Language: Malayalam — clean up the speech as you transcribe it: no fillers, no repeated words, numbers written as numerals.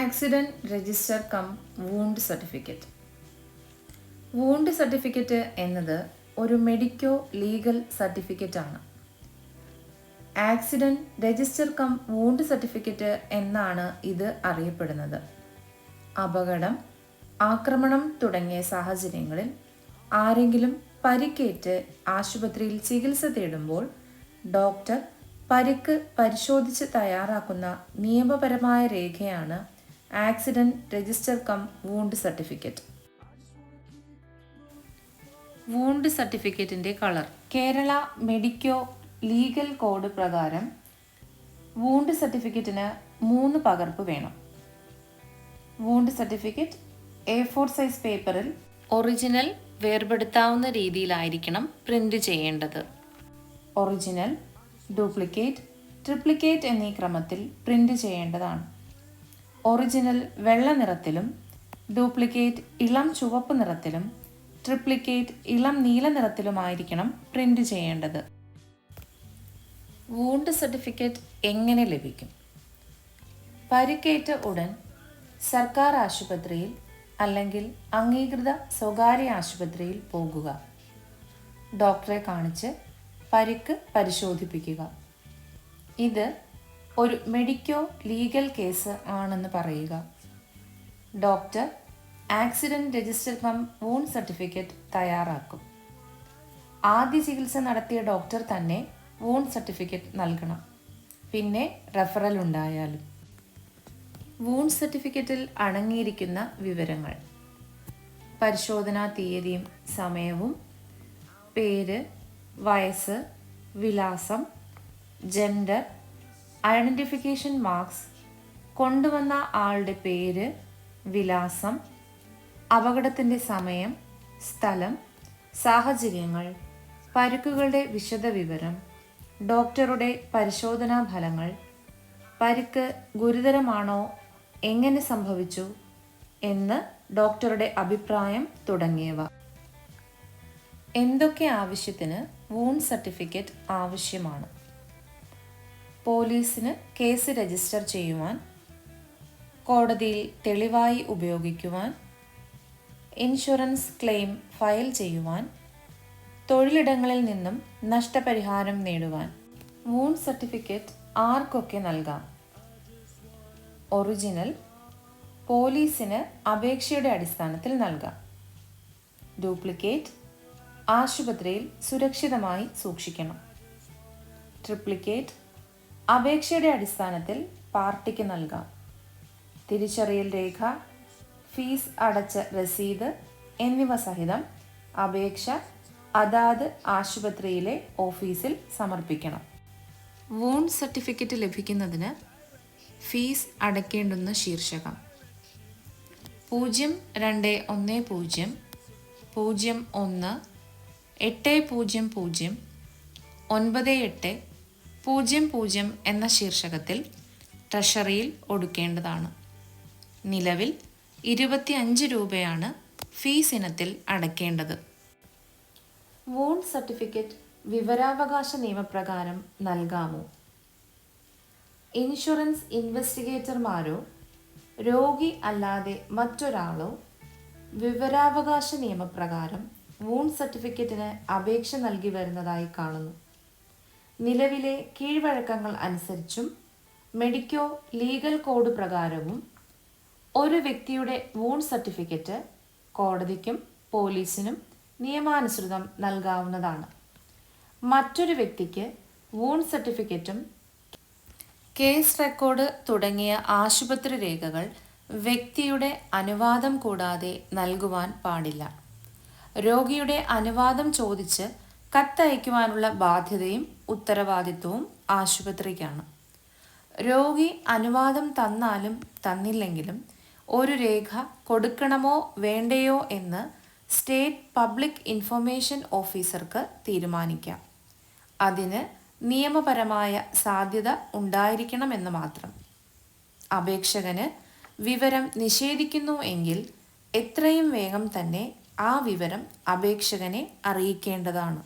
Accident register cum wound certificate. Wound certificate എന്നത് ഒരു മെഡിക്കോ ലീഗൽ സർട്ടിഫിക്കറ്റാണ്. Accident register cum wound certificate എന്നാണ് ഇത് അറിയപ്പെടുന്നത്. അപകടം, ആക്രമണം തുടങ്ങിയ സാഹചര്യങ്ങളിൽ ആരെങ്കിലും പരിക്കേറ്റ് ആശുപത്രിയിൽ ചികിത്സ തേടുമ്പോൾ ഡോക്ടർ പരിക്ക് പരിശോധിച്ച് തയ്യാറാക്കുന്ന നിയമപരമായ രേഖയാണ് accident register cum wound certificate. Wound സർട്ടിഫിക്കറ്റിൻ്റെ colour. Kerala medico legal code പ്രകാരം വൂണ്ട് സർട്ടിഫിക്കറ്റിന് 3 പകർപ്പ് വേണം. വൂണ്ട് സർട്ടിഫിക്കറ്റ് A4 സൈസ് പേപ്പറിൽ ഒറിജിനൽ വേർപെടുത്താവുന്ന രീതിയിലായിരിക്കണം പ്രിന്റ് ചെയ്യേണ്ടത്. ഒറിജിനൽ, ഡ്യൂപ്ലിക്കേറ്റ്, ട്രിപ്ലിക്കേറ്റ് എന്നീ ക്രമത്തിൽ പ്രിന്റ് ചെയ്യേണ്ടതാണ്. ഒറിജിനൽ വെള്ള നിറത്തിലും, ഡ്യൂപ്ലിക്കേറ്റ് ഇളം ചുവപ്പ് നിറത്തിലും, ട്രിപ്ലിക്കേറ്റ് ഇളം നീല നിറത്തിലുമായിരിക്കണം പ്രിന്റ് ചെയ്യേണ്ടത്. വൂണ്ട് സർട്ടിഫിക്കറ്റ് എങ്ങനെ ലഭിക്കും? പരിക്കേറ്റ ഉടൻ സർക്കാർ ആശുപത്രിയിൽ അല്ലെങ്കിൽ അംഗീകൃത സ്വകാര്യ ആശുപത്രിയിൽ പോകുക. ഡോക്ടറെ കാണിച്ച് പരിക്ക് പരിശോധിപ്പിക്കുക. ഇത് ഒരു മെഡിക്കോ ലീഗൽ കേസ് ആണെന്ന് പറയുക. Doctor accident register cum wound certificate തയ്യാറാക്കും. ആദ്യ ചികിത്സ നടത്തിയ ഡോക്ടർ തന്നെ വൂണ്ട് സർട്ടിഫിക്കറ്റ് നൽകണം. പിന്നെ റെഫറൽ ഉണ്ടായാലും. വൂണ്ട് സർട്ടിഫിക്കറ്റിൽ അടങ്ങിയിരിക്കുന്ന വിവരങ്ങൾ: പരിശോധനാ തീയതിയും സമയവും, പേര്, വയസ്സ്, വിലാസം, ജെൻഡർ, ഐഡൻറ്റിഫിക്കേഷൻ മാർക്സ്, കൊണ്ടുവന്ന ആളുടെ പേര്, വിലാസം, അപകടത്തിൻ്റെ സമയം, സ്ഥലം, സാഹചര്യങ്ങൾ, പരിക്കുകളുടെ വിശദവിവരം, ഡോക്ടറുടെ പരിശോധനാ ഫലങ്ങൾ, പരിക്ക് ഗുരുതരമാണോ, എങ്ങനെ സംഭവിച്ചു എന്ന് ഡോക്ടറുടെ അഭിപ്രായം തുടങ്ങിയവ. എന്തൊക്കെ ആവശ്യത്തിന് വൂണ്ട് സർട്ടിഫിക്കറ്റ് ആവശ്യമാണ്? പോലീസിന് കേസ് രജിസ്റ്റർ ചെയ്യുവാൻ, കോടതിയിൽ തെളിവായി ഉപയോഗിക്കുവാൻ, ഇൻഷുറൻസ് ക്ലെയിം ഫയൽ ചെയ്യുവാൻ, തൊഴിലിടങ്ങളിൽ നിന്നും നഷ്ടപരിഹാരം നേടുവാൻ. വൂണ്ട് സർട്ടിഫിക്കറ്റ് ആർക്കൊക്കെ നൽകാം? ഒറിജിനൽ പോലീസിന് അപേക്ഷയുടെ അടിസ്ഥാനത്തിൽ നൽകാം. ഡ്യൂപ്ലിക്കേറ്റ് ആശുപത്രിയിൽ സുരക്ഷിതമായി സൂക്ഷിക്കണം. ട്രിപ്ലിക്കേറ്റ് അപേക്ഷയുടെ അടിസ്ഥാനത്തിൽ പാർട്ടിക്ക് നൽകാം. തിരിച്ചറിയൽ രേഖ, ഫീസ് അടച്ച രസീത് എന്നിവ സഹിതം അപേക്ഷ അതാത് ആശുപത്രിയിലെ ഓഫീസിൽ സമർപ്പിക്കണം. വൂണ്ട് സർട്ടിഫിക്കറ്റ് ലഭിക്കുന്നതിന് ഫീസ് അടയ്ക്കേണ്ടുന്ന ശീർഷകം: 0210 01 800 9800 എന്ന ശീർഷകത്തിൽ ട്രഷറിയിൽ ഒടുക്കേണ്ടതാണ്. നിലവിൽ 25 രൂപയാണ് ഫീസ് ഇനത്തിൽ അടയ്ക്കേണ്ടത്. വൂണ്ട് സർട്ടിഫിക്കറ്റ് വിവരാവകാശ നിയമപ്രകാരം നൽകാമോ? ഇൻഷുറൻസ് ഇൻവെസ്റ്റിഗേറ്റർമാരോ രോഗി അല്ലാതെ മറ്റൊരാളോ വിവരാവകാശ നിയമപ്രകാരം വൂണ്ട് സർട്ടിഫിക്കറ്റിന് അപേക്ഷ നൽകി വരുന്നതായി കാണുന്നു. നിലവിലെ കീഴ്വഴക്കങ്ങൾ അനുസരിച്ചും മെഡിക്കോ ലീഗൽ കോഡ് പ്രകാരവും ഒരു വ്യക്തിയുടെ വൂണ്ട് സർട്ടിഫിക്കറ്റ് കോടതിക്കും പോലീസിനും നിയമാനുസൃതം നൽകാവുന്നതാണ്. മറ്റൊരു വ്യക്തിക്ക് വൂണ്ട് സർട്ടിഫിക്കറ്റും കേസ് റെക്കോർഡ് തുടങ്ങിയ ആശുപത്രി രേഖകൾ വ്യക്തിയുടെ അനുവാദം കൂടാതെ നൽകുവാൻ പാടില്ല. രോഗിയുടെ അനുവാദം ചോദിച്ച് കത്തയക്കുവാനുള്ള ബാധ്യതയും ഉത്തരവാദിത്വവും ആശുപത്രിക്കാണ്. രോഗി അനുവാദം തന്നാലും തന്നില്ലെങ്കിലും ഒരു രേഖ കൊടുക്കണമോ വേണ്ടയോ എന്ന് സ്റ്റേറ്റ് പബ്ലിക് ഇൻഫർമേഷൻ ഓഫീസർക്ക് തീരുമാനിക്കാം. അതിന് നിയമപരമായ സാധ്യത ഉണ്ടായിരിക്കണമെന്ന് മാത്രം. അപേക്ഷകന് വിവരം നിഷേധിക്കുന്നു എങ്കിൽ എത്രയും വേഗം തന്നെ ആ വിവരം അപേക്ഷകനെ അറിയിക്കേണ്ടതാണ്.